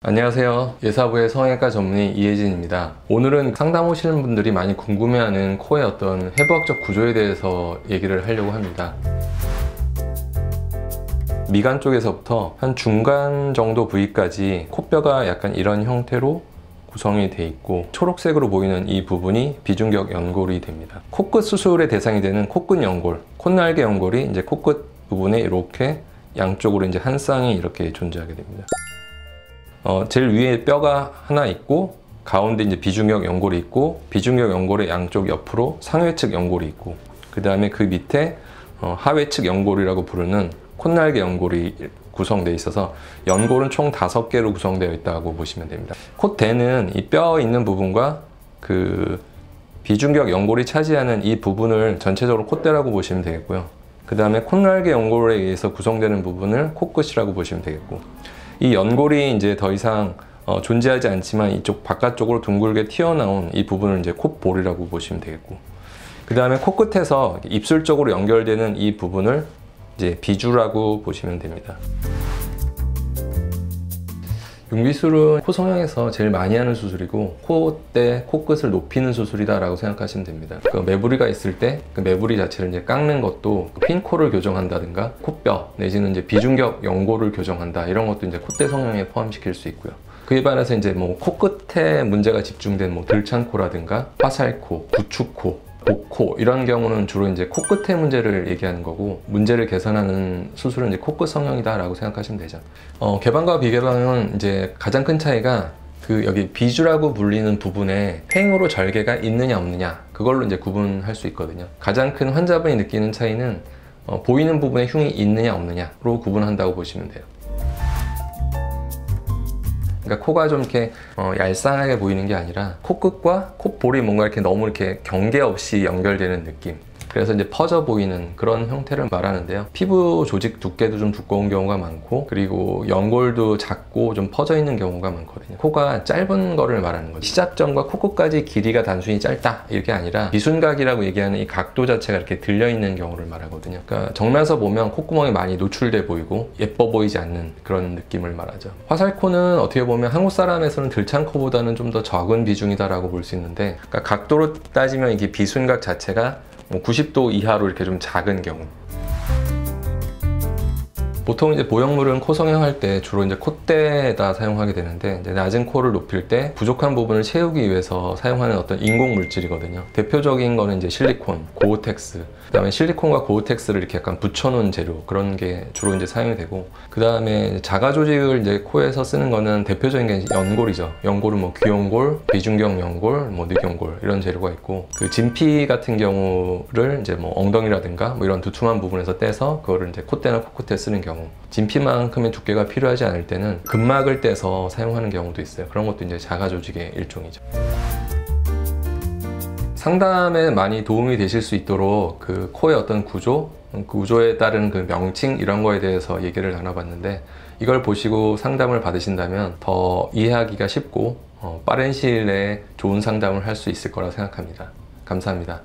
안녕하세요. 예사부의 성형외과 전문의 이혜진입니다. 오늘은 상담 오시는 분들이 많이 궁금해하는 코의 어떤 해부학적 구조에 대해서 얘기를 하려고 합니다. 미간 쪽에서부터 한 중간 정도 부위까지 콧뼈가 약간 이런 형태로 구성이 돼 있고, 초록색으로 보이는 이 부분이 비중격 연골이 됩니다. 코끝 수술의 대상이 되는 코끝 연골, 콧날개 연골이 이제 코끝 부분에 이렇게 양쪽으로 이제 한 쌍이 이렇게 존재하게 됩니다. 제일 위에 뼈가 하나 있고, 가운데 이제 비중격 연골이 있고, 비중격 연골의 양쪽 옆으로 상회측 연골이 있고, 그 다음에 그 밑에 하회측 연골이라고 부르는 콧날개 연골이 구성되어 있어서 연골은 총 5개로 구성되어 있다고 보시면 됩니다. 콧대는 이 뼈 있는 부분과 그 비중격 연골이 차지하는 이 부분을 전체적으로 콧대라고 보시면 되겠고요. 그 다음에 콧날개 연골에 의해서 구성되는 부분을 코끝이라고 보시면 되겠고, 이 연골이 이제 더 이상 존재하지 않지만 이쪽 바깥쪽으로 둥글게 튀어나온 이 부분을 이제 콧볼이라고 보시면 되겠고, 그 다음에 코끝에서 입술 쪽으로 연결되는 이 부분을 이제 비주라고 보시면 됩니다. 융비술은 코 성형에서 제일 많이 하는 수술이고, 콧대, 코끝을 높이는 수술이다 라고 생각하시면 됩니다. 그 매부리가 있을 때 그 매부리 자체를 이제 깎는 것도 핀 코를 교정한다든가 콧뼈 내지는 이제 비중격 연골을 교정한다, 이런 것도 이제 콧대 성형에 포함시킬 수 있고요. 그에 반해서 이제 뭐 코끝에 문제가 집중된 뭐 들창코라든가 화살코, 구축코, 복코 이런 경우는 주로 이제 코끝의 문제를 얘기하는 거고, 문제를 개선하는 수술은 이제 코끝 성형이다 라고 생각하시면 되죠. 개방과 비개방은 이제 가장 큰 차이가 그 여기 비주라고 불리는 부분에 팽으로 절개가 있느냐 없느냐, 그걸로 이제 구분할 수 있거든요. 가장 큰 환자분이 느끼는 차이는 보이는 부분에 흉이 있느냐 없느냐로 구분한다고 보시면 돼요. 그러니까 코가 좀 이렇게 얄쌍하게 보이는 게 아니라 코끝과 콧볼이 뭔가 이렇게 너무 이렇게 경계 없이 연결되는 느낌, 그래서 이제 퍼져 보이는 그런 형태를 말하는데요. 피부 조직 두께도 좀 두꺼운 경우가 많고, 그리고 연골도 작고 좀 퍼져 있는 경우가 많거든요. 코가 짧은 거를 말하는 거죠. 시작점과 코끝까지 길이가 단순히 짧다 이게 아니라 비순각이라고 얘기하는 이 각도 자체가 이렇게 들려 있는 경우를 말하거든요. 그러니까 정면에서 보면 콧구멍이 많이 노출돼 보이고 예뻐 보이지 않는 그런 느낌을 말하죠. 화살코는 어떻게 보면 한국 사람에서는 들창코보다는 좀 더 적은 비중이다 라고 볼 수 있는데, 그러니까 각도로 따지면 이게 비순각 자체가 90도 이하로 이렇게 좀 작은 경우. 보통 이제 보형물은 코 성형할 때 주로 이제 콧대에다 사용하게 되는데, 이제 낮은 코를 높일 때 부족한 부분을 채우기 위해서 사용하는 어떤 인공 물질이거든요. 대표적인 거는 이제 실리콘, 고어텍스, 그 다음에 실리콘과 고어텍스를 이렇게 약간 붙여놓은 재료, 그런 게 주로 이제 사용이 되고, 그 다음에 자가 조직을 이제 코에서 쓰는 거는 대표적인 게 연골이죠. 연골은 뭐 귀연골, 비중격 연골, 뭐 늑연골 이런 재료가 있고, 그 진피 같은 경우를 이제 뭐 엉덩이라든가 뭐 이런 두툼한 부분에서 떼서 그거를 이제 콧대나 코끝에 쓰는 경우, 진피만큼의 두께가 필요하지 않을 때는 근막을 떼서 사용하는 경우도 있어요. 그런 것도 이제 자가 조직의 일종이죠. 상담에 많이 도움이 되실 수 있도록 그 코의 어떤 구조에 따른 그 명칭 이런 거에 대해서 얘기를 나눠봤는데, 이걸 보시고 상담을 받으신다면 더 이해하기가 쉽고 빠른 시일 내에 좋은 상담을 할 수 있을 거라 생각합니다. 감사합니다.